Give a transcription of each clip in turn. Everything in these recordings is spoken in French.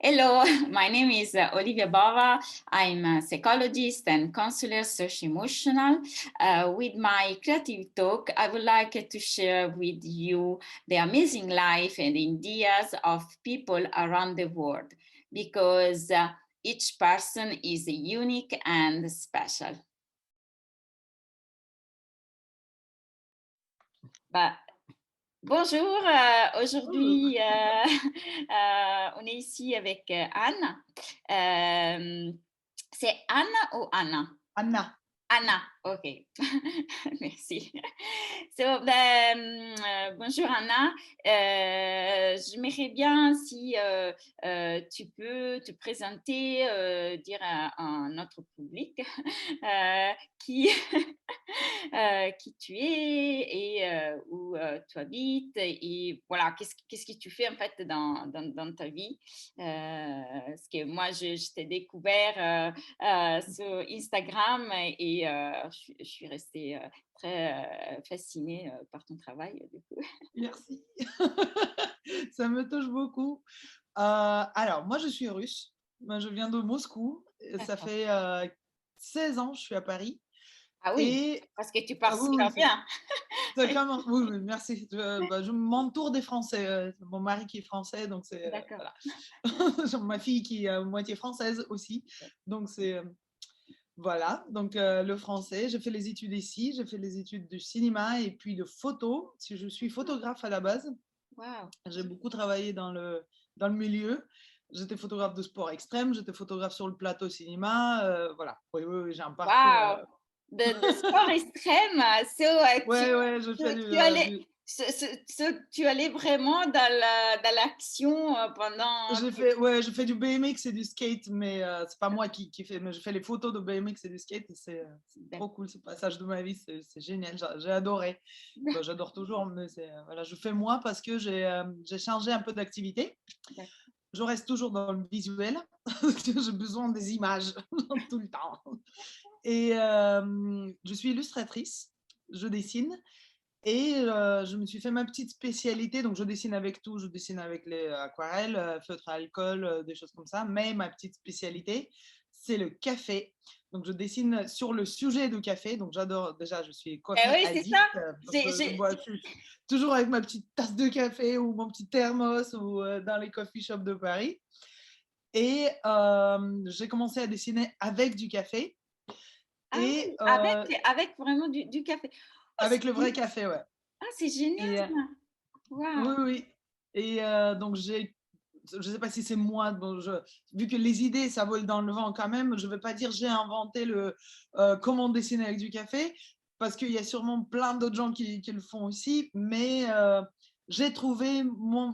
Hello, my name is Olivia Bava. I'm a psychologist and counselor socio-emotional. With my creative talk, I would like to share with you the amazing life and ideas of people around the world because each person is unique and special. Bah, bonjour, aujourd'hui on est ici avec Anne. C'est Anne ou Anna? Anna. Anna, ok. Merci. Bonjour Anna. J'aimerais bien si tu peux te présenter, dire à notre public qui, qui tu es et où tu habites et voilà, qu'est-ce que tu fais en fait dans ta vie. Parce que moi, je t'ai découvert sur Instagram et je suis restée très fascinée par ton travail. Du coup. Merci. Ça me touche beaucoup. Alors, moi, je suis russe. Moi, je viens de Moscou. Ça D'accord. fait 16 ans que je suis à Paris. Ah oui, Et parce que tu parles oui, oui, super bien. oui, oui, merci. Je m'entoure des Français. C'est mon mari qui est français, donc c'est D'accord. voilà. Ma fille qui est moitié française aussi. Donc c'est voilà. Donc le français. J'ai fait les études ici. J'ai fait les études de cinéma et puis de photo. Si je suis photographe à la base. Wow. J'ai beaucoup travaillé dans le milieu. J'étais photographe de sport extrême, j'étais photographe sur le plateau cinéma. Voilà. Oui, oui, oui, j'ai un parcours. Wow. De sport extrême, Ouais, ouais, je fais tu allais, du. tu allais vraiment dans l'action pendant. Ouais, je fais du BMX et du skate, mais c'est pas moi qui fais, mais je fais les photos de BMX et du skate. Et c'est trop cool ce passage de ma vie, c'est génial, j'ai adoré. Bon, j'adore toujours, mais voilà, je fais moi parce que j'ai changé un peu d'activité. D'accord. Je reste toujours dans le visuel, parce que j'ai besoin des images tout le temps. Et je suis illustratrice, je dessine. Et je me suis fait ma petite spécialité. Donc, je dessine avec tout. Je dessine avec les aquarelles, feutres à alcool, des choses comme ça. Mais ma petite spécialité, c'est le café. Donc, je dessine sur le sujet du café. Donc, j'adore. Déjà, je suis Eh coffee oui, c'est ça. addict. Donc, je suis toujours avec ma petite tasse de café ou mon petit thermos ou dans les coffee shops de Paris. Et j'ai commencé à dessiner avec du café. Ah Et oui, avec vraiment du café. Oh, avec le vrai café, ouais. c'est génial Et ça. oui, Wow. oui. Et donc, je ne sais pas si c'est moi, bon, vu que les idées, ça vole dans le vent quand même, je ne vais pas dire j'ai inventé comment dessiner avec du café, parce qu'il y a sûrement plein d'autres gens qui le font aussi, mais j'ai trouvé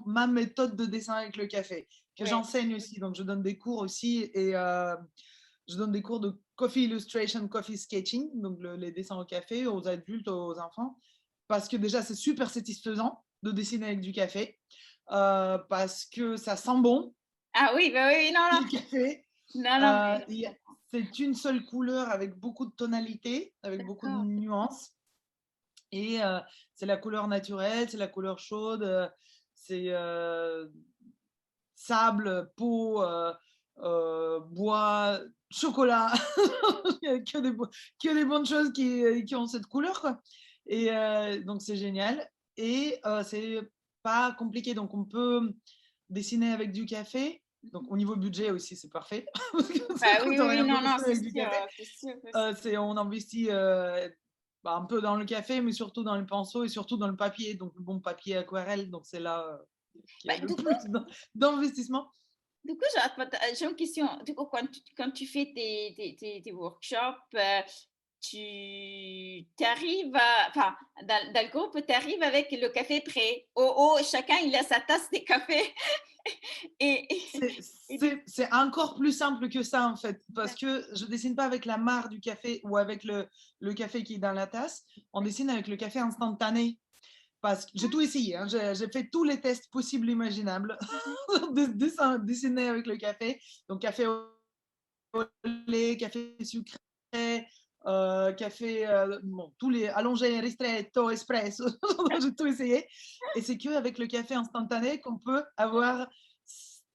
ma méthode de dessin avec le café, que Oui. j'enseigne aussi. Donc, je donne des cours aussi et je donne des cours de coffee illustration, coffee sketching, donc les dessins au café, aux adultes, aux enfants, parce que déjà, c'est super satisfaisant de dessiner avec du café, parce que ça sent bon, Ah oui, bah oui, non, non. le café. Non, non, mais C'est une seule couleur avec beaucoup de tonalités, avec beaucoup de d'accord. nuances. Et c'est la couleur naturelle, c'est la couleur chaude, c'est sable, peau, bois, chocolat. Il n'y a que des bonnes choses qui ont cette couleur, quoi. Et donc, c'est génial. Et c'est pas compliqué. Donc, on peut dessiner avec du café. Donc, au niveau budget aussi, c'est parfait. Parce que ça Bah oui, coûte oui, oui, rien de non, non, dessiner c'est avec du sûr, café. c'est sûr, c'est sûr. On investit un peu dans le café, mais surtout dans le pinceau et surtout dans le papier. Donc, le bon papier aquarelle. Donc, c'est là qu'il y Bah, a le plus d'investissement. du coup, j'ai une question. Du coup, quand tu fais tes workshops, tu arrives enfin, dans le groupe, tu arrives avec le café prêt. Chacun, il a sa tasse de café. Et, et, et du C'est encore plus simple que ça, en fait, parce que je dessine pas avec la mare du café ou avec le café qui est dans la tasse. On dessine avec le café instantané. Parce que j'ai tout essayé, hein. J'ai fait tous les tests possibles, imaginables, de dessiner avec le café. Donc, café au lait, café sucré, café, bon, tous les allongés, ristretto, espresso, j'ai tout essayé. Et c'est qu'avec le café instantané qu'on peut avoir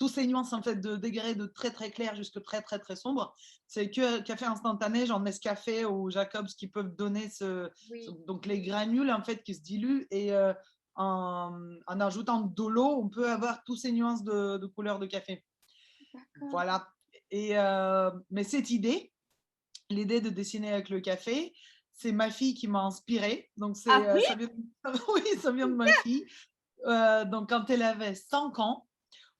tous ces nuances en fait de degrés de très très clair jusqu'à très très très sombre. C'est que café instantané, genre Nescafé ou Jacobs qui peuvent donner Oui, donc les granules en fait qui se diluent et en ajoutant de l'eau, on peut avoir tous ces nuances de couleur de café. d'accord. Voilà. Et, mais cette idée, l'idée de dessiner avec le café, c'est ma fille qui m'a inspirée. Donc, Ah oui? ça vient, oui, ça vient de ma fille. Donc, quand elle avait 5 ans,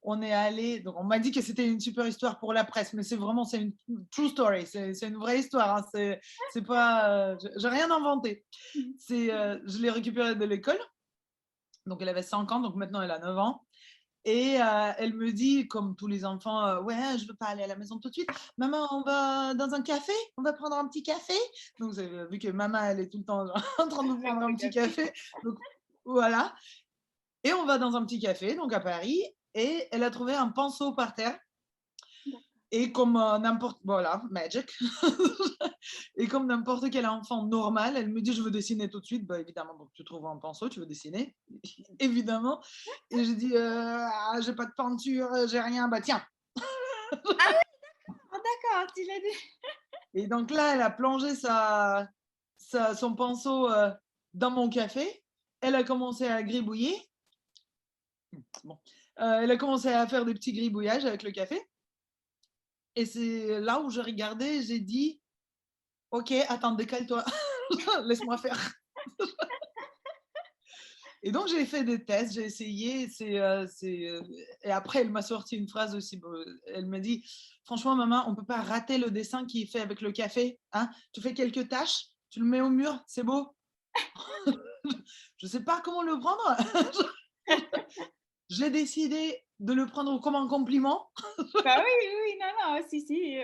on est allé. Donc, on m'a dit que c'était une super histoire pour la presse, mais c'est une true story. C'est une vraie histoire. Hein. C'est pas. J'ai rien inventé. Je l'ai récupérée de l'école. Donc, elle avait 5 ans. Donc, maintenant, elle a 9 ans. Et elle me dit, comme tous les enfants, ouais, je veux pas aller à la maison tout de suite. Maman, on va dans un café, on va prendre un petit café. Donc, vous avez vu que maman, elle est tout le temps en train de Avec prendre un le petit café. café. Donc, voilà. Et on va dans un petit café, donc à Paris. Et elle a trouvé un pinceau par terre. Et comme n'importe, voilà, magic. Et comme n'importe quel enfant normal, elle me dit, je veux dessiner tout de suite. Bah, évidemment, donc tu trouves un pinceau, tu veux dessiner, évidemment. Et je dis, j'ai pas de peinture, j'ai rien. Bah, tiens. Ah oui, d'accord, tu l'as dit. Et donc là, elle a plongé son pinceau dans mon café. Elle a commencé à gribouiller. Bon. Elle a commencé à faire des petits gribouillages avec le café. Et c'est là où je regardais, j'ai dit, OK, attends, décale-toi. Laisse-moi faire. Et donc, j'ai fait des tests, j'ai essayé. Et après, elle m'a sorti une phrase aussi. Elle m'a dit, franchement, maman, on ne peut pas rater le dessin qui est fait avec le café. Hein. Tu fais quelques tâches, tu le mets au mur, c'est beau. Je ne sais pas comment le prendre. J'ai décidé de le prendre comme un compliment. Bah oui, oui, oui, non, non, si, si.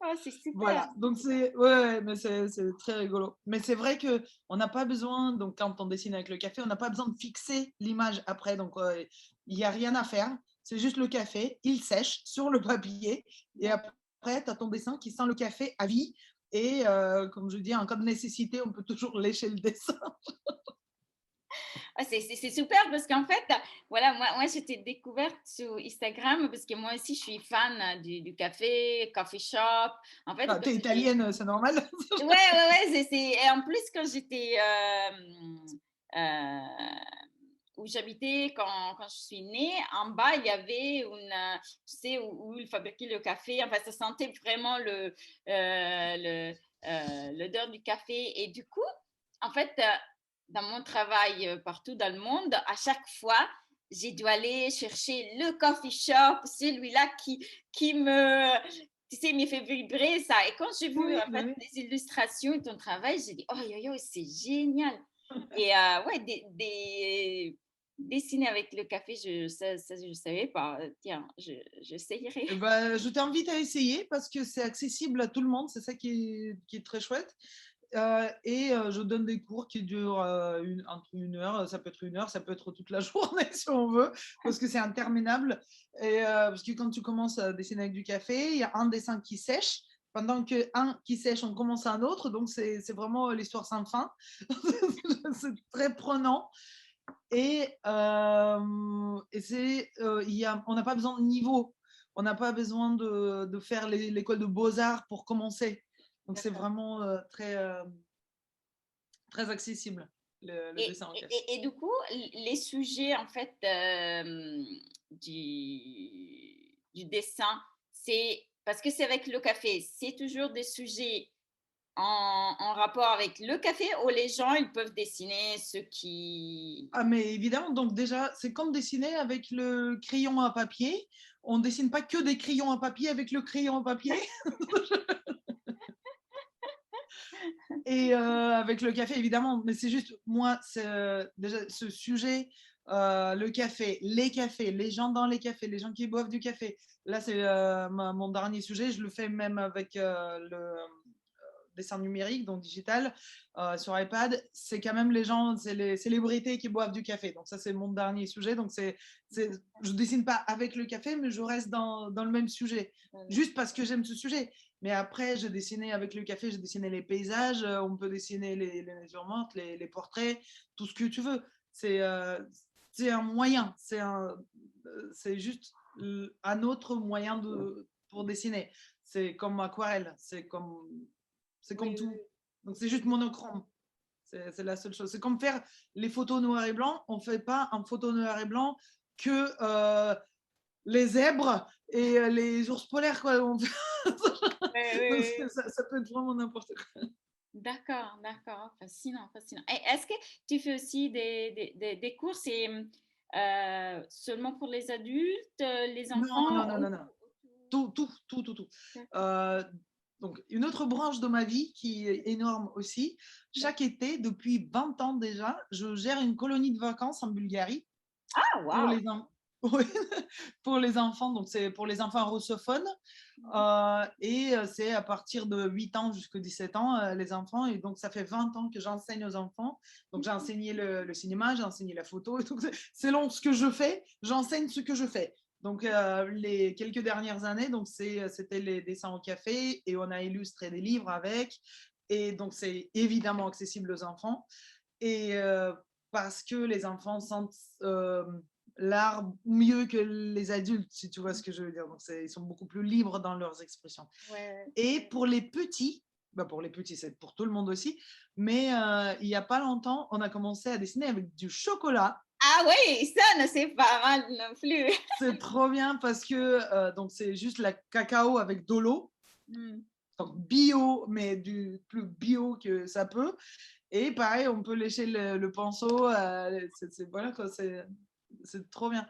Oh, c'est super. Voilà, donc ouais, mais c'est très rigolo. Mais c'est vrai que on n'a pas besoin, donc quand on dessine avec le café, on n'a pas besoin de fixer l'image après, donc il n'y a rien à faire. C'est juste le café, il sèche sur le papier et après, tu as ton dessin qui sent le café à vie. Et comme je dis, en cas de nécessité, on peut toujours lécher le dessin. Ah, c'est super parce qu'en fait, voilà, moi j'étais découverte sur Instagram parce que moi aussi je suis fan du café, coffee shop. En fait, Ah, t'es italienne, c'est normal. ouais, ouais, ouais, et en plus quand j'étais où j'habitais quand je suis née, en bas il y avait tu sais, où ils fabriquaient le café. Enfin, ça sentait vraiment l'odeur du café. Et du coup, en fait, dans mon travail partout dans le monde, à chaque fois, j'ai dû aller chercher le coffee shop, celui-là qui tu sais, me fait vibrer ça. Et quand j'ai vu Oui, en bah fait oui. les illustrations et ton travail, j'ai dit, oh yo yo, c'est génial. Et ouais, dessiner avec le café, ça je savais pas. Tiens, j'essayerai. Eh ben, je t'invite à essayer parce que c'est accessible à tout le monde, c'est ça qui est très chouette. Et je donne des cours qui durent entre 1 heure, ça peut être 1 heure, ça peut être toute la journée si on veut, parce que c'est interminable. Et, parce que quand tu commences à dessiner avec du café, il y a un dessin qui sèche. Pendant qu'un qui sèche, on commence un autre. Donc, c'est vraiment l'histoire sans fin. C'est très prenant. On n'a pas besoin de niveau. On n'a pas besoin de faire l'école de beaux-arts pour commencer. Donc, c'est D'accord. vraiment très accessible, le dessin en café. Et du coup, les sujets en fait du dessin, c'est parce que c'est avec le café, c'est toujours des sujets en rapport avec le café ou les gens ils peuvent dessiner ce qui. Ah, mais évidemment, donc déjà, c'est comme dessiner avec le crayon à papier. On ne dessine pas que des crayons à papier avec le crayon à papier. Et avec le café, évidemment, mais c'est juste, moi, déjà ce sujet, le cafés, les gens dans les cafés, les gens qui boivent du café. Là, c'est mon dernier sujet. Je le fais même avec le dessin numérique, donc digital, sur iPad. C'est quand même les gens, c'est les célébrités qui boivent du café. Donc ça, c'est mon dernier sujet. Donc je dessine pas avec le café, mais je reste dans le même sujet, juste parce que j'aime ce sujet. Mais après, j'ai dessiné avec le café, j'ai dessiné les paysages, on peut dessiner les natures mortes, les portraits, tout ce que tu veux. C'est un moyen, c'est juste un autre moyen pour dessiner. C'est comme aquarelle, c'est comme Oui, tout. Donc c'est juste monochrome. C'est la seule chose. C'est comme faire les photos noir et blanc. On ne fait pas en photo noir et blanc que les zèbres et les ours polaires. Quoi. oui, Donc, oui. ça peut être vraiment n'importe quoi. D'accord, d'accord, fascinant, fascinant. Et est-ce que tu fais aussi des cours, c'est seulement pour les adultes, les Non, non, enfants non, non, non. Tout, tout, tout, tout, tout. D'accord, Euh, donc, une autre branche de ma vie qui est énorme aussi, chaque d'accord. été, depuis 20 ans déjà, je gère une colonie de vacances en Bulgarie Ah, pour wow! les, oui, pour les enfants. Donc, c'est pour les enfants russophones. Et c'est à partir de 8 ans jusqu'à 17 ans, les enfants. Et donc, ça fait 20 ans que j'enseigne aux enfants. Donc, j'ai enseigné le cinéma, j'ai enseigné la photo. Et donc, selon ce que je fais, j'enseigne ce que je fais. Donc, les quelques dernières années, donc c'était les dessins au café et on a illustré des livres avec. Et donc, c'est évidemment accessible aux enfants. Et parce que les enfants sentent l'art mieux que les adultes, si tu vois ce que je veux dire. Donc, ils sont beaucoup plus libres dans leurs expressions. Ouais. Et pour les petits, c'est pour tout le monde aussi, mais il n'y a pas longtemps, on a commencé à dessiner avec du chocolat. Ah oui, ça ne c'est pas mal non plus. C'est trop bien parce que donc c'est juste la cacao avec de l'eau, Hmm. donc bio, mais du plus bio que ça peut. Et pareil, on peut lécher le pinceau. Voilà, quoi, c'est trop bien.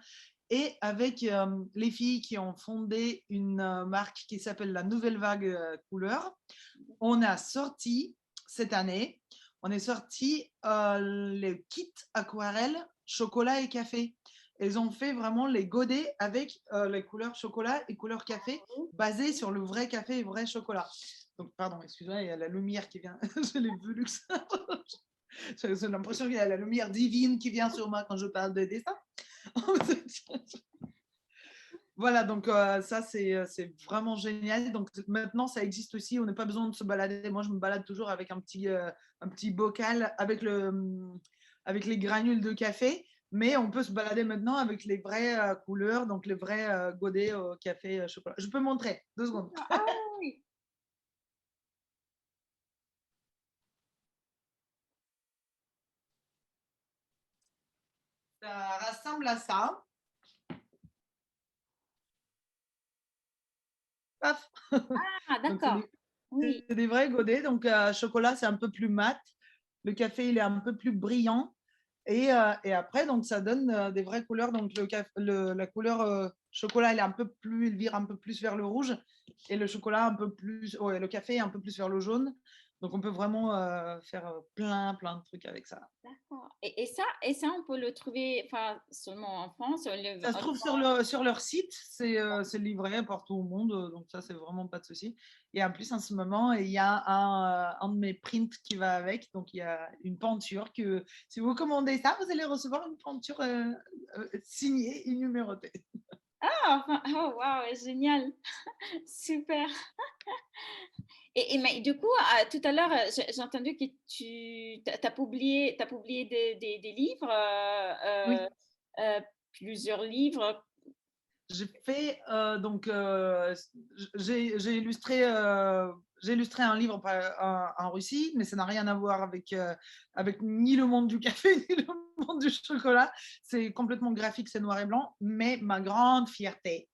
Et avec les filles qui ont fondé une marque qui s'appelle la Nouvelle Vague Couleur, on a sorti cette année, on est sorti le kit aquarelle chocolat et café. Ils ont fait vraiment les godets avec les couleurs chocolat et couleurs café basées sur le vrai café et vrai chocolat. Donc, pardon, excusez-moi, il y a la lumière qui vient. Je l'ai vu, Lux. J'ai l'impression qu'il y a la lumière divine qui vient sur moi quand je parle de dessin. Voilà, donc ça, c'est vraiment génial. Donc maintenant, ça existe aussi. On n'a pas besoin de se balader. Moi, je me balade toujours avec un petit bocal avec les granules de café. Mais on peut se balader maintenant avec les vraies couleurs, donc les vrais godets au café chocolat. Je peux montrer, 2 secondes. Ah oui. Ça rassemble à ça. Paf. Ah, Donc, d'accord. Oui. c'est des vrais godets. Donc, chocolat, c'est un peu plus mat. Le café, il est un peu plus brillant. Et après, donc, ça donne des vraies couleurs. Donc, la couleur chocolat, il vire un peu plus vers le rouge. Et le chocolat, un peu plus. Ouais, le café, un peu plus vers le jaune. Donc, on peut vraiment faire plein de trucs avec ça. D'accord. Et ça, on peut le trouver enfin, seulement en France. Ça se trouve sur leur site, c'est livré partout au monde, donc ça, c'est vraiment pas de souci. Et en plus, en ce moment, il y a un de mes prints qui va avec, donc il y a une peinture que, si vous commandez ça, vous allez recevoir une peinture signée et numérotée. Ah, enfin, oh, wow, génial. Super. Mais du coup, tout à l'heure, j'ai entendu que tu as publié des livres, Oui, plusieurs livres. j'ai fait, donc, j'ai illustré un livre en Russie, mais ça n'a rien à voir avec ni le monde du café, ni le monde du chocolat. C'est complètement graphique, c'est noir et blanc, mais ma grande fierté,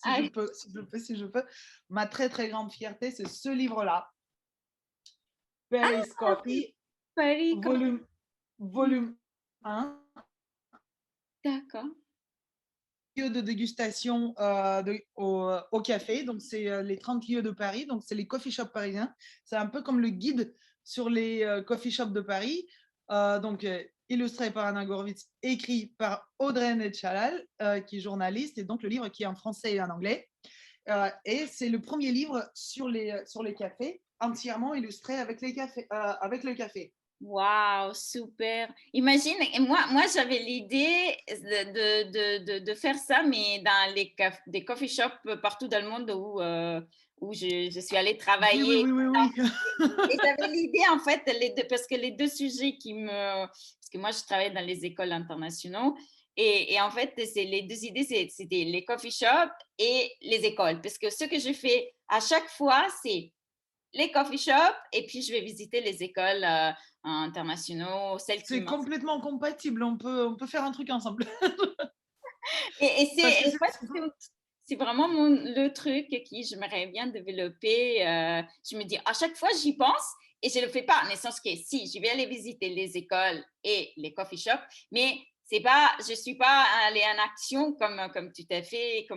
Ah, si je peux, ma très, très grande fierté, c'est ce livre-là, ah Paris oui, Coffee, Paris, volume, volume 1. d'accord. Lieux de dégustation au café. Donc, c'est les 30 lieux de Paris. Donc, c'est les coffee shops parisiens. C'est un peu comme le guide sur les coffee shops de Paris. Donc, illustré par Anna Gorwitz, écrit par Audrey Netchalal, qui est journaliste, et donc le livre qui est en français et en anglais. Et c'est le premier livre sur les cafés, entièrement illustré avec le café. Waouh, super. Imagine, et moi j'avais l'idée de faire ça, mais dans des coffee shops partout dans le monde où je suis allée Oui, oui, travailler. oui, oui, oui. Et j'avais l'idée, en fait, parce que les deux sujets parce que moi, je travaille dans les écoles internationaux Et en fait, c'est les 2 idées, c'était les coffee shops et les écoles. Parce que ce que je fais à chaque fois, c'est les coffee shops et puis je vais visiter les écoles, internationaux, celles qui C'est m'ins complètement compatible, on peut faire un truc ensemble. et Parce c'est que en fait, c'est vraiment le truc qui j'aimerais bien développer, je me dis à chaque fois, j'y pense et je le fais pas, en essence que si, je vais aller visiter les écoles et les coffee shops, mais c'est pas je suis pas allée en action comme tu as fait,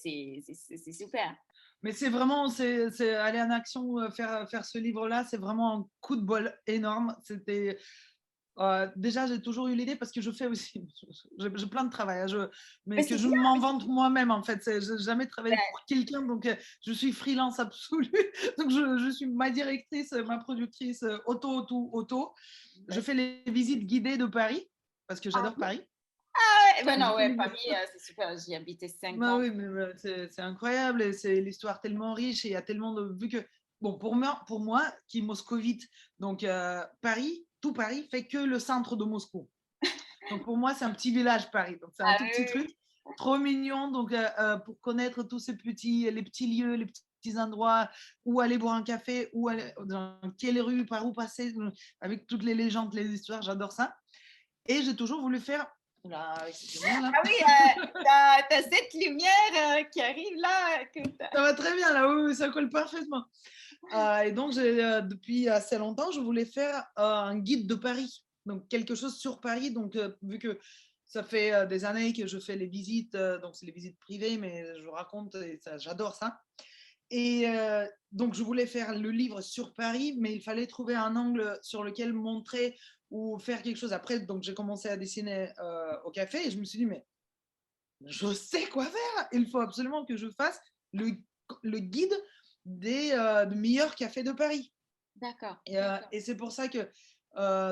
c'est super. mais c'est vraiment, c'est aller en action, faire ce livre-là, c'est vraiment un coup de bol énorme. C'était déjà, j'ai toujours eu l'idée parce que je fais aussi, j'ai plein de travail, hein, Mais mais que c'est je bien, m'en mais vante moi-même en fait. Je n'ai jamais travaillé c'est pour quelqu'un, donc je suis freelance absolue. Donc je suis ma directrice, ma productrice, auto. Je bah, fais les visites guidées de Paris parce que ah j'adore oui? Paris. Ah ouais, bah Je non, fais ouais, les... Paris, c'est super, j'y ai habité 5 Bah ans. oui, mais c'est incroyable et c'est l'histoire tellement riche et il y a tellement de... Vu que, bon, pour moi qui est moscovite, donc Paris, tout Paris fait que le centre de Moscou. Donc pour moi, c'est un petit village Paris. Donc c'est un Ah tout petit oui, truc, trop mignon. Donc pour connaître tous ces les petits lieux, les petits endroits, où aller boire un café, où aller, dans quelle rue, par où passer, avec toutes les légendes, les histoires, j'adore ça. Et j'ai toujours voulu faire... Là, c'est bien là. ah oui, tu cette lumière, qui arrive là, que tu Ça va très bien là, oui, oui, ça colle parfaitement. Et donc, depuis assez longtemps, je voulais faire un guide de Paris, donc quelque chose sur Paris. Donc, vu que ça fait des années que je fais les visites, donc c'est les visites privées, mais je raconte et ça, j'adore ça. Et donc, je voulais faire le livre sur Paris, mais il fallait trouver un angle sur lequel montrer ou faire quelque chose. Après, donc j'ai commencé à dessiner au café et je me suis dit, mais je sais quoi faire. Il faut absolument que je fasse le, le guide des meilleurs cafés de Paris. d'accord, Et c'est pour ça que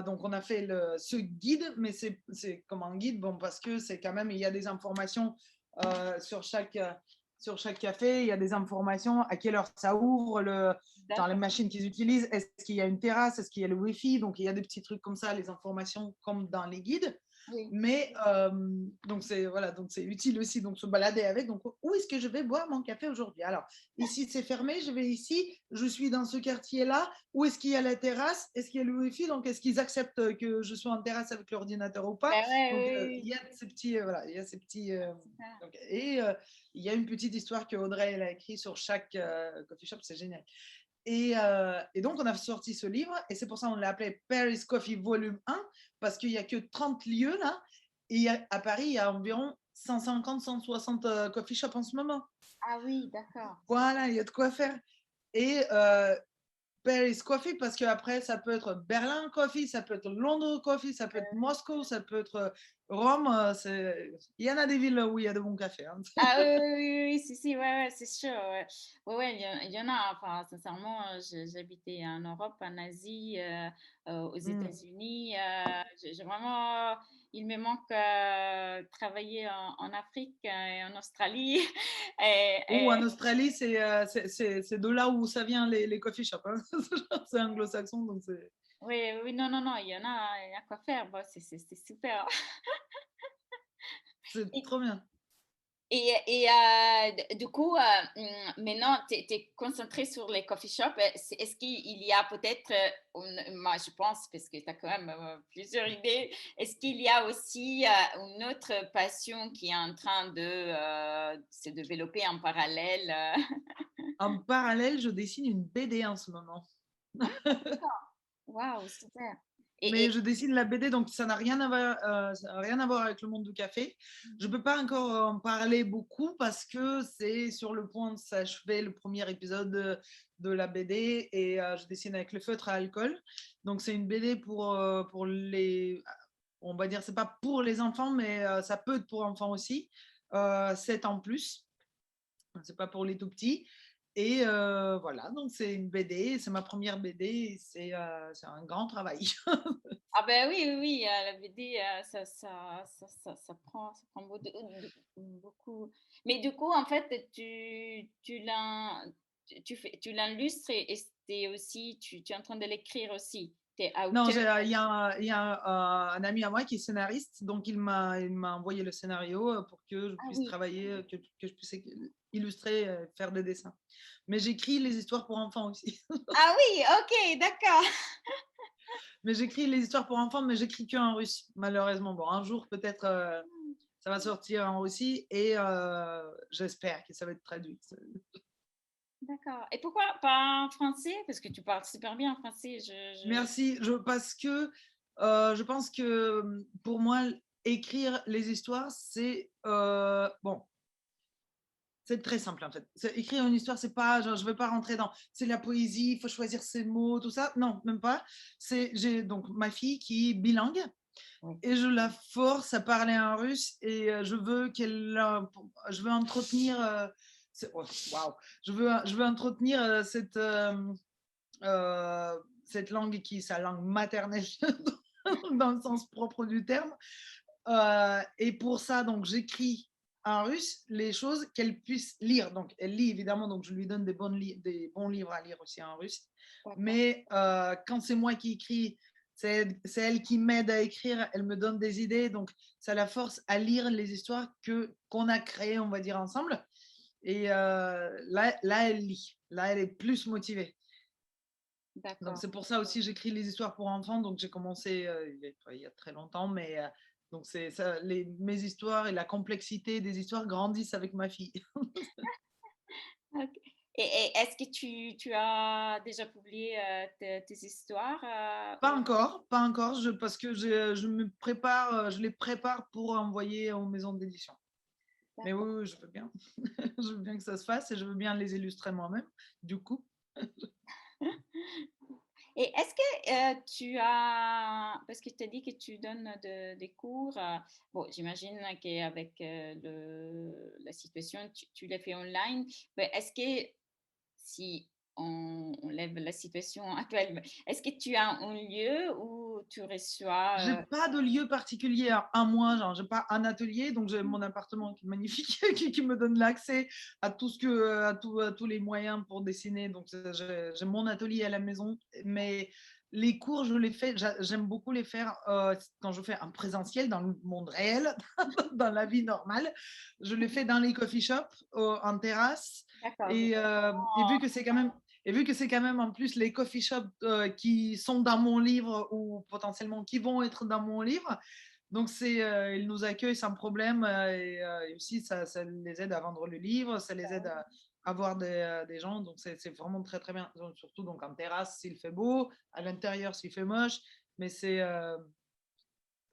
donc on a fait ce guide, mais c'est comme un guide, bon, parce que c'est quand même, il y a des informations sur chaque café, il y a des informations à quelle heure ça ouvre, dans les d'accord. machines qu'ils utilisent, est-ce qu'il y a une terrasse, est-ce qu'il y a le Wi-Fi, donc il y a des petits trucs comme ça, les informations comme dans les guides. Oui. Mais donc c'est voilà, donc c'est utile aussi donc se balader avec. Donc où est-ce que je vais boire mon café aujourd'hui? Alors ici c'est fermé, je vais ici, je suis dans ce quartier-là. Où est-ce qu'il y a la terrasse? Est-ce qu'il y a le wifi? Donc est-ce qu'ils acceptent que je sois en terrasse avec l'ordinateur ou pas? Bah ouais, Donc oui, il oui, y a ces petits voilà, il y a ces petits super. donc, et il y a une petite histoire que Audrey elle a écrit sur chaque coffee shop, c'est génial. Et donc, on a sorti ce livre, et c'est pour ça qu'on l'a appelé Paris Coffee Volume 1, parce qu'il n'y a que 30 lieux là, et à Paris, il y a environ 150, 160 coffee shops en ce moment. Ah oui, d'accord. Voilà, il y a de quoi faire. Et Paris Coffee, parce qu'après, ça peut être Berlin Coffee, ça peut être Londres Coffee, ça peut être Moscou, ça peut être Rome. Il y en a des villes où il y a de bons cafés, hein. Ah oui, oui, oui, oui, si, si, ouais, ouais, c'est sûr. Ouais, ouais, ouais, il y en a. Enfin, sincèrement, j'habitais en Europe, en Asie, aux Mm. États-Unis. J'ai vraiment, il me manque travailler en Afrique et en Australie. Ou Et, en Australie, c'est de là où ça vient les coffee shops, hein. C'est anglo-saxon, donc c'est oui, oui, non, non, non, il y a quoi faire. Bon, c'est super. trop bien. Et du coup, maintenant, tu es concentré sur les coffee shops. Est-ce qu'il y a peut-être, moi je pense, parce que tu as quand même plusieurs idées, est-ce qu'il y a aussi une autre passion qui est en train de se développer en parallèle? En parallèle, je dessine une BD en ce moment. Ah, waouh, super. Et, Mais je dessine la BD, donc ça n'a rien à voir, ça n'a rien à voir avec le monde du café. Je ne peux pas encore en parler beaucoup parce que c'est sur le point de s'achever le premier épisode de la BD et je dessine avec le feutre à alcool. Donc c'est une BD pour les, on va dire, c'est pas pour les enfants, mais ça peut être pour enfants aussi, 7 ans plus. C'est pas pour les tout petits. Et voilà, donc c'est une BD, c'est ma première BD, et c'est un grand travail. ah ben oui, oui, oui, la BD, ça prend beaucoup. Mais du coup, en fait, tu l'illustres et, aussi, tu es en train de l'écrire aussi. T'es Non, auteur. il y a un ami à moi qui est scénariste, donc il m'a envoyé le scénario pour que je Ah puisse oui. travailler, que je puisse illustrer, faire des dessins. Mais j'écris les histoires pour enfants aussi. Ah oui, ok, d'accord. Mais j'écris les histoires pour enfants, mais j'écris que en russe, malheureusement. Bon, un jour peut-être ça va sortir en Russie et j'espère que ça va être traduit. D'accord. Et pourquoi pas en français? Parce que tu parles super bien français. Merci, parce que je pense que pour moi, écrire les histoires, c'est bon, c'est très simple en fait. Écrire une histoire, c'est pas genre je vais pas rentrer dans c'est la poésie, il faut choisir ses mots, tout ça. Non, même pas. J'ai donc ma fille qui est bilingue Oui. et je la force à parler en russe et je veux entretenir waouh, je veux entretenir euh, cette langue qui est sa langue maternelle dans le sens propre du terme. Et pour ça, donc, j'écris en russe les choses qu'elle puisse lire. Donc, elle lit évidemment, donc je lui donne des bons livres à lire aussi en russe. D'accord. Mais quand c'est moi qui écris, c'est elle qui m'aide à écrire, elle me donne des idées, donc ça la force à lire les histoires qu'on a créées, on va dire, ensemble. Et là, elle lit. Là, elle est plus motivée. Donc D'accord. c'est pour ça aussi j'écris les histoires pour enfants. Donc j'ai commencé il y a très longtemps, mais donc c'est ça, mes histoires et la complexité des histoires grandissent avec ma fille. Ok. Et est-ce que tu as déjà publié tes histoires Pas encore, pas encore, parce que je me prépare, je les prépare pour envoyer aux maisons d'édition. Mais D'accord. oui, oui, je veux bien, je veux bien que ça se fasse et je veux bien les illustrer moi-même. Du coup, Et est-ce que tu as, parce que tu as dit que tu donnes des cours, bon, j'imagine qu'avec la situation, tu les fais online, mais est-ce que si on lève la situation actuelle, est-ce que tu as un lieu où tu j'ai reçois... pas de lieu particulier à moi, genre j'ai pas un atelier, donc j'ai mon appartement qui est magnifique, qui me donne l'accès à tout à tous les moyens pour dessiner. Donc j'ai mon atelier à la maison, mais les cours je les fais, j'aime beaucoup les faire quand je fais un présentiel dans le monde réel, dans la vie normale. Je les fais dans les coffee shops, en terrasse, D'accord. et vu que c'est quand même et vu que c'est quand même en plus les coffee shops qui sont dans mon livre ou potentiellement qui vont être dans mon livre, donc ils nous accueillent sans problème et aussi ça les aide à vendre le livre, ça les aide à avoir des gens, donc c'est vraiment très très bien. Donc, surtout donc en terrasse s'il fait beau, à l'intérieur s'il fait moche, mais c'est à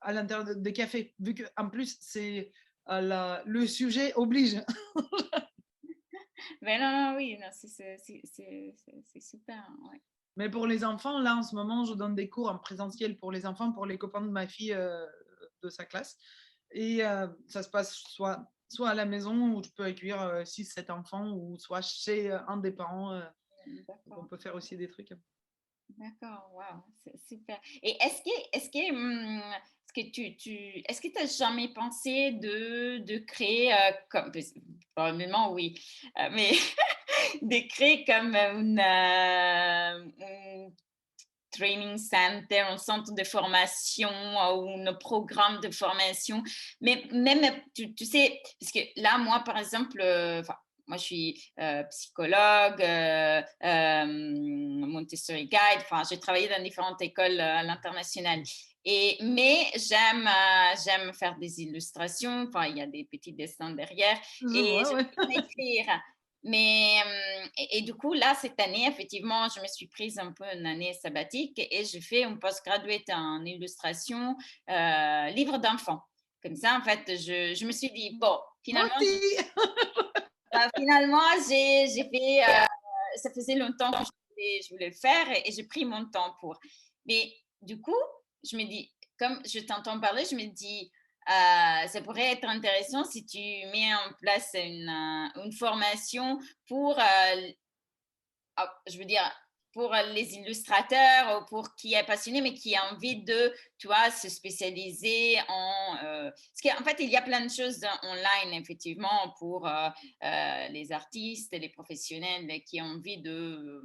l'intérieur des cafés, vu que en plus c'est le sujet oblige. Mais non, non, oui, non, c'est super, ouais. Mais pour les enfants, là, en ce moment, je donne des cours en présentiel pour les enfants, pour les copains de ma fille de sa classe. Et ça se passe soit à la maison où je peux accueillir 6-7 enfants, ou soit chez un des parents. Donc on D'accord. peut faire aussi des trucs. D'accord, wow, c'est super. Et est-ce que tu as jamais pensé de créer, comme, probablement oui, mais de créer comme un training center, un centre de formation ou un programme de formation, mais même, tu sais, parce que là, moi, par exemple, enfin, moi, je suis psychologue, Montessori Guide, enfin, j'ai travaillé dans différentes écoles à l'international. Mais j'aime faire des illustrations, enfin, il y a des petits dessins derrière, Je et vois, j'aime ouais. bien écrire. Mais, et du coup, là, cette année, effectivement, je me suis prise un peu une année sabbatique et j'ai fait un postgraduate en illustration, livre d'enfants. Comme ça, en fait, je me suis dit, bon, Moi finalement, aussi. finalement j'ai fait, ça faisait longtemps que je voulais le faire et j'ai pris mon temps pour. Mais du coup, je me dis, comme je t'entends parler, je me dis, ça pourrait être intéressant si tu mets en place une formation pour, je veux dire, pour les illustrateurs ou pour qui est passionné, mais qui a envie de, tu vois, se spécialiser en... parce qu'en fait, il y a plein de choses online, effectivement, pour les artistes et les professionnels qui ont envie de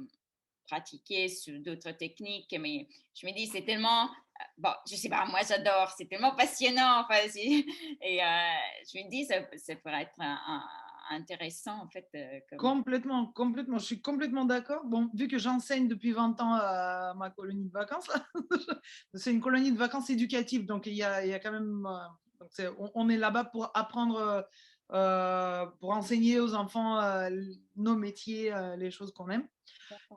pratiquer sur d'autres techniques, mais je me dis, c'est tellement, bon, je sais pas, moi j'adore, c'est tellement passionnant, enfin, et je me dis, ça pourrait être intéressant en fait. Comme... Complètement, complètement. Je suis complètement d'accord. Bon, vu que j'enseigne depuis 20 ans à ma colonie de vacances, là, c'est une colonie de vacances éducative. Donc, il y a quand même. Donc on est là-bas pour apprendre, pour enseigner aux enfants nos métiers, les choses qu'on aime.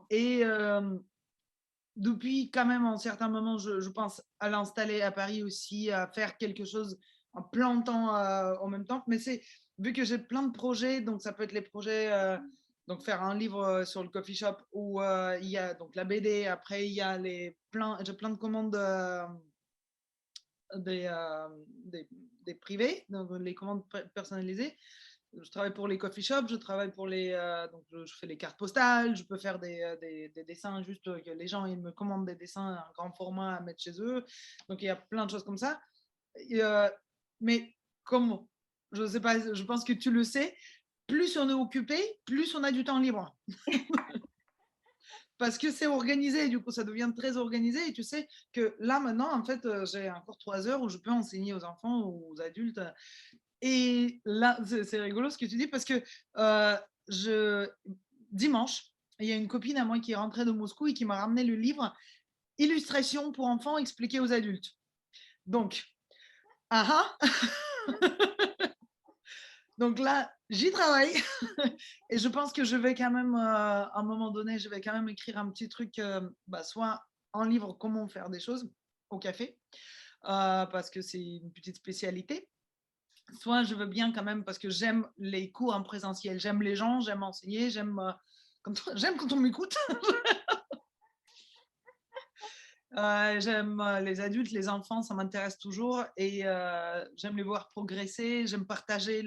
Et depuis quand même un certain moment, je pense à l'installer à Paris aussi, à faire quelque chose en plantant en même temps. Mais c'est vu que j'ai plein de projets, donc ça peut être les projets, donc faire un livre sur le coffee shop où il y a donc la BD. Après, il y a j'ai plein de commandes des, euh, des, des privés, donc les commandes personnalisées. Je travaille pour les coffee shops, je travaille pour donc je fais les cartes postales, je peux faire des dessins juste que les gens ils me commandent des dessins en grand format à mettre chez eux. Donc il y a plein de choses comme ça. Et, mais comme je sais pas, je pense que tu le sais, plus on est occupé, plus on a du temps libre. Parce que c'est organisé, du coup ça devient très organisé et tu sais que là maintenant en fait j'ai encore 3 heures où je peux enseigner aux enfants ou aux adultes. Et là, c'est rigolo ce que tu dis parce que dimanche, il y a une copine à moi qui est rentrée de Moscou et qui m'a ramené le livre Illustrations pour enfants expliquées aux adultes. Donc, ah donc là, j'y travaille et je pense que je vais quand même, à un moment donné, je vais quand même écrire un petit truc, soit en livre comment faire des choses au café, parce que c'est une petite spécialité. Soit je veux bien quand même parce que j'aime les cours en présentiel, j'aime les gens, j'aime enseigner, j'aime quand on m'écoute. J'aime les adultes, les enfants, ça m'intéresse toujours et j'aime les voir progresser, j'aime partager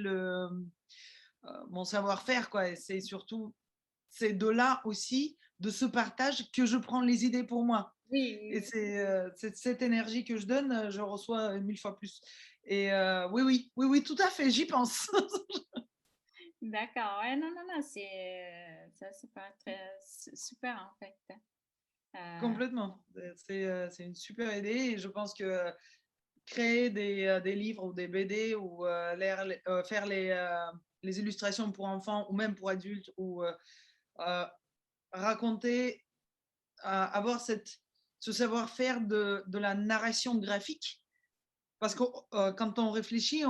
mon savoir-faire quoi. Et c'est de là aussi, de ce partage que je prends les idées pour moi. Et Oui, c'est cette énergie que je donne, je reçois 1000 fois plus. Et oui, tout à fait, j'y pense. d'accord. Ouais, non, non, non, ça paraît très super en fait. Euh, Complètement. C'est une super idée et je pense que créer des livres ou des BD ou faire les illustrations pour enfants ou même pour adultes ou euh, raconter, avoir ce savoir-faire de la narration graphique. Parce que quand on réfléchit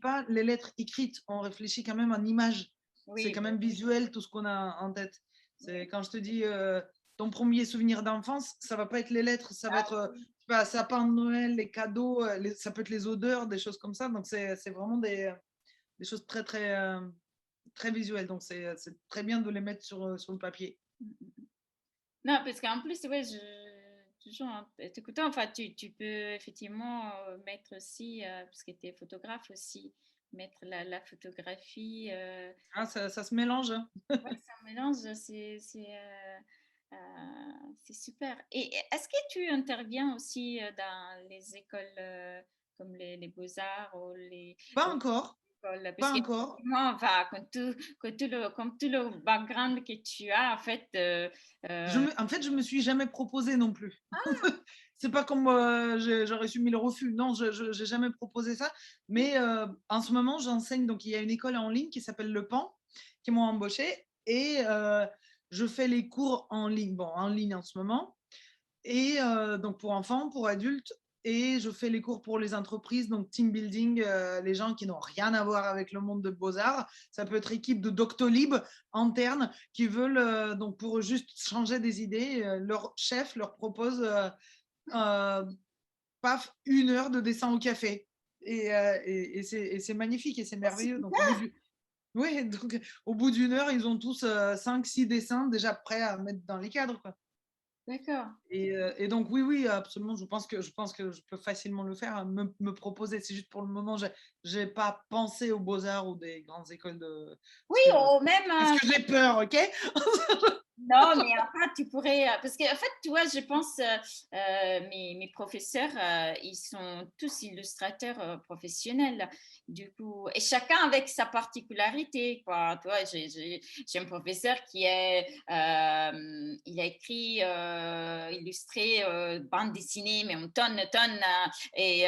pas les lettres écrites, on réfléchit quand même en images. C'est oui, quand même visuel tout ce qu'on a en tête. C'est quand je te dis ton premier souvenir d'enfance, ça va pas être les lettres, ça va être sapin de Noël, les cadeaux, ça peut être les odeurs, des choses comme ça. Donc c'est vraiment des choses très très très visuelles. Donc c'est très bien de les mettre sur le papier. non, parce qu'en plus, ouais, toujours en t'écoutant, enfin, tu peux effectivement mettre aussi, parce que tu es photographe aussi, mettre la photographie. Ah, ça se mélange, hein. Ouais, c'est un mélange, euh, c'est super. Et est-ce que tu interviens aussi dans les écoles comme les Beaux-Arts ou les Pas encore, écoles? Parce pas encore. qu'effectivement, enfin, comme tout le background que tu as, en fait, euh, En fait, je me suis jamais proposé non plus. C'est pas comme j'aurais soumis le refus. Non, je n'ai jamais proposé ça. Mais en ce moment, j'enseigne. Donc, il y a une école en ligne qui s'appelle Le Pan, qui m'ont embauché. Et je fais les cours en ligne. Bon, en ligne en ce moment. Et donc, pour enfants, pour adultes. Et je fais les cours pour les entreprises, donc team building, les gens qui n'ont rien à voir avec le monde de Beaux-Arts. Ça peut être équipe de Doctolib interne qui veulent, donc pour juste changer des idées, leur chef leur propose euh, paf, 1 heure de dessin au café. Et c'est magnifique et c'est merveilleux. Donc, oui, donc, au bout d'1 heure, ils ont tous 5-6 dessins déjà prêts à mettre dans les cadres. Quoi. d'accord. Et donc, oui, absolument. Je pense que je peux facilement le faire, me proposer. C'est juste pour le moment, j'ai pas pensé aux Beaux-Arts ou des grandes écoles Oui, ou même, parce que j'ai peur, ok? Non, mais enfin, tu pourrais, parce qu'en fait, tu vois, je pense, mes professeurs, ils sont tous illustrateurs professionnels, du coup, et chacun avec sa particularité, quoi. Tu vois, j'ai un professeur qui est, il a écrit, illustré, bande dessinée, mais on tonne, et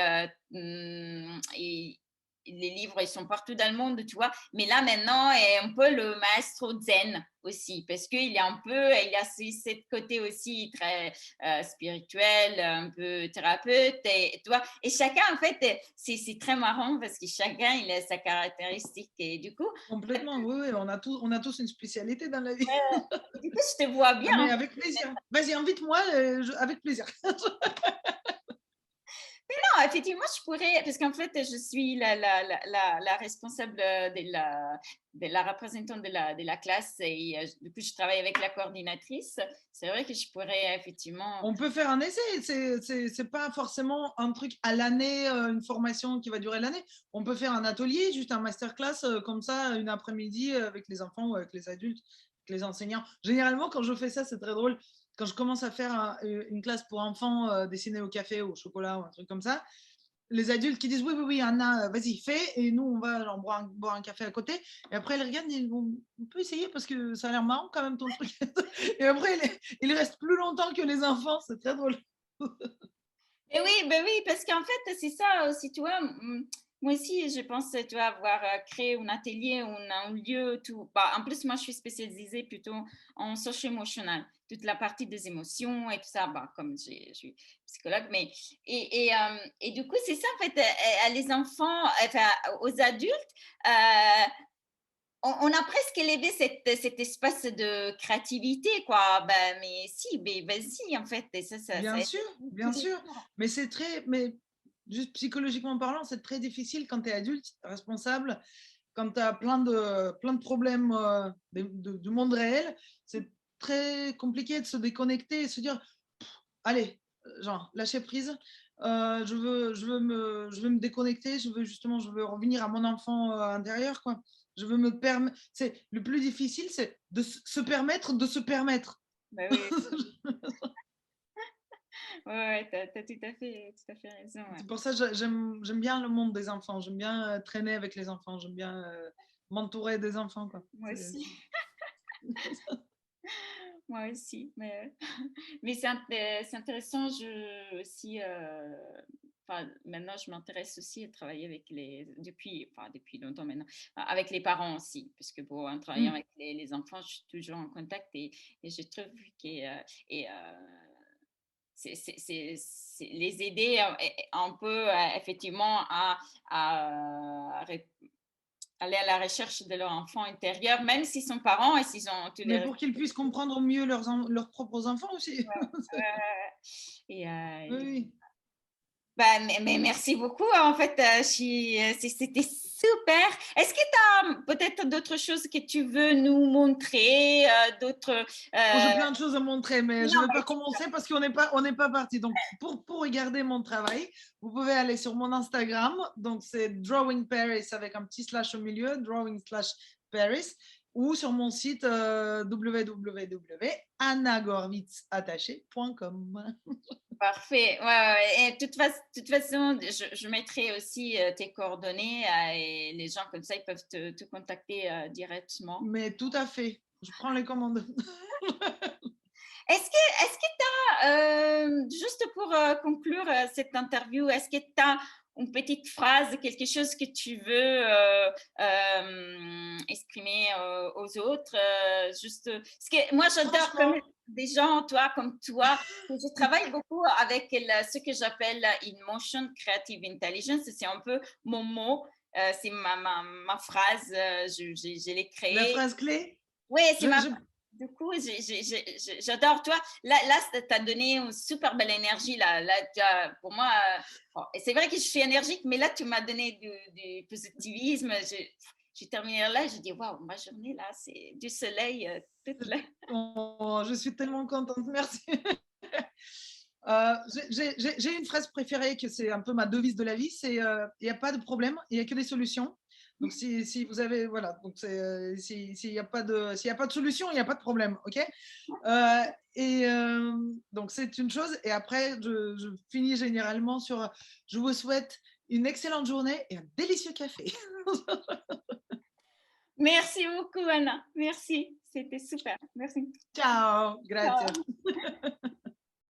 les livres, ils sont partout dans le monde, tu vois. Mais là, maintenant, est un peu le maestro zen aussi, parce qu'il est un peu, il a cette côté aussi très spirituel, un peu thérapeute, et, tu vois. Et chacun, en fait, c'est très marrant parce que chacun, il a sa caractéristique. Et du coup, Complètement, oui, oui, on a tous une spécialité dans la vie. du coup je te vois bien. Mais avec plaisir. Vas-y, invite-moi, avec plaisir. Non, effectivement, je pourrais, parce qu'en fait, je suis la responsable de la représentante de la classe et du coup, je travaille avec la coordinatrice. C'est vrai que je pourrais effectivement. On peut faire un essai, c'est pas forcément un truc à l'année, une formation qui va durer l'année. On peut faire un atelier, juste un masterclass comme ça, une après-midi avec les enfants ou avec les adultes, avec les enseignants. Généralement, quand je fais ça, c'est très drôle. Quand je commence à faire une classe pour enfants dessinée au café, au chocolat ou un truc comme ça, les adultes qui disent oui, oui, oui, Anna, vas-y, fais, et nous, on va genre, boire un café à côté. Et après, ils regardent, ils vont, on peut essayer parce que ça a l'air marrant quand même ton truc. Et après, il reste plus longtemps que les enfants, c'est très drôle. Et oui, ben oui, parce qu'en fait, c'est ça aussi, tu vois. Moi aussi, je pense, tu vois, avoir créé un atelier ou un lieu, tout. Bah, en plus, moi, je suis spécialisée plutôt en socio-emotional, toute la partie des émotions et tout ça, bah, comme je suis psychologue. Mais, et du coup, c'est ça, en fait, les enfants, enfin, aux adultes, euh, on a presque élevé cet espace de créativité, quoi. Ben, mais si, ben, vas-y, en fait, et ça Bien sûr, mais c'est très, mais juste psychologiquement parlant, c'est très difficile quand tu es adulte, responsable, quand tu as plein de problèmes du monde réel, c'est très compliqué de se déconnecter et se dire, allez, genre, lâcher prise. Je veux me déconnecter. Je veux revenir à mon enfant intérieur, quoi. Je veux me permettre. C'est le plus difficile, c'est de se permettre de se permettre. Ben oui, ouais, t'as tout à fait raison. Ouais. C'est pour ça que j'aime bien le monde des enfants. J'aime bien traîner avec les enfants. J'aime bien m'entourer des enfants, quoi. Moi aussi, moi aussi. Mais c'est intéressant. Je aussi, enfin, maintenant, je m'intéresse aussi à travailler avec depuis longtemps maintenant, avec les parents aussi, parce que bon, en travaillant Mm. avec les enfants, je suis toujours en contact et je trouve que et, les aider un peu effectivement à aller à la recherche de leur enfant intérieur, même s'ils sont parents et s'ils ont tous Mais les. pour qu'ils puissent comprendre mieux leurs propres enfants aussi. Et, Oui. bah, mais merci beaucoup. En fait, c'était super. Est-ce que tu as peut-être d'autres choses que tu veux nous montrer, d'autres. Bon, j'ai euh, plein de choses à montrer, mais je non, ne vais pas mais commencer parce on n'est pas parti. Donc, pour regarder mon travail, vous pouvez aller sur mon Instagram. Donc, c'est Drawing Paris avec un petit slash au milieu, Drawing slash Paris, ou sur mon site www.annagorwitzattaché.com. parfait. Ouais, ouais, ouais. Et de toute façon, je mettrai aussi tes coordonnées et les gens comme ça, ils peuvent te contacter directement. Mais tout à fait. Je prends les commandes. Est-ce que tu as, juste pour conclure cette interview, est-ce que tu as une petite phrase, quelque chose que tu veux exprimer aux autres juste, parce que moi, j'adore comme Franchement, des gens, toi, comme toi. Je travaille beaucoup avec ce que j'appelle Emotion Creative Intelligence. C'est un peu mon mot, c'est ma phrase, je l'ai la créée. phrase clé, Oui, c'est je, ma. je, Du coup, j'adore toi. Là, tu as donné une super belle énergie. Pour moi, bon, et c'est vrai que je suis énergique, mais là, tu m'as donné du positivisme. J'ai terminé là, j'ai dit, waouh, ma journée là, c'est du soleil toute la. oh, je suis tellement contente. Merci. J'ai une phrase préférée que c'est un peu ma devise de la vie, c'est il n'y a pas de problème, il n'y a que des solutions. Donc, si vous avez, voilà, donc s'il n'y a pas de solution, il n'y a pas de problème, ok. Donc c'est une chose. Et après, je finis généralement sur, je vous souhaite une excellente journée et un délicieux café. Merci beaucoup, Anna. Merci. C'était super. Merci. Ciao, grazie. Ciao.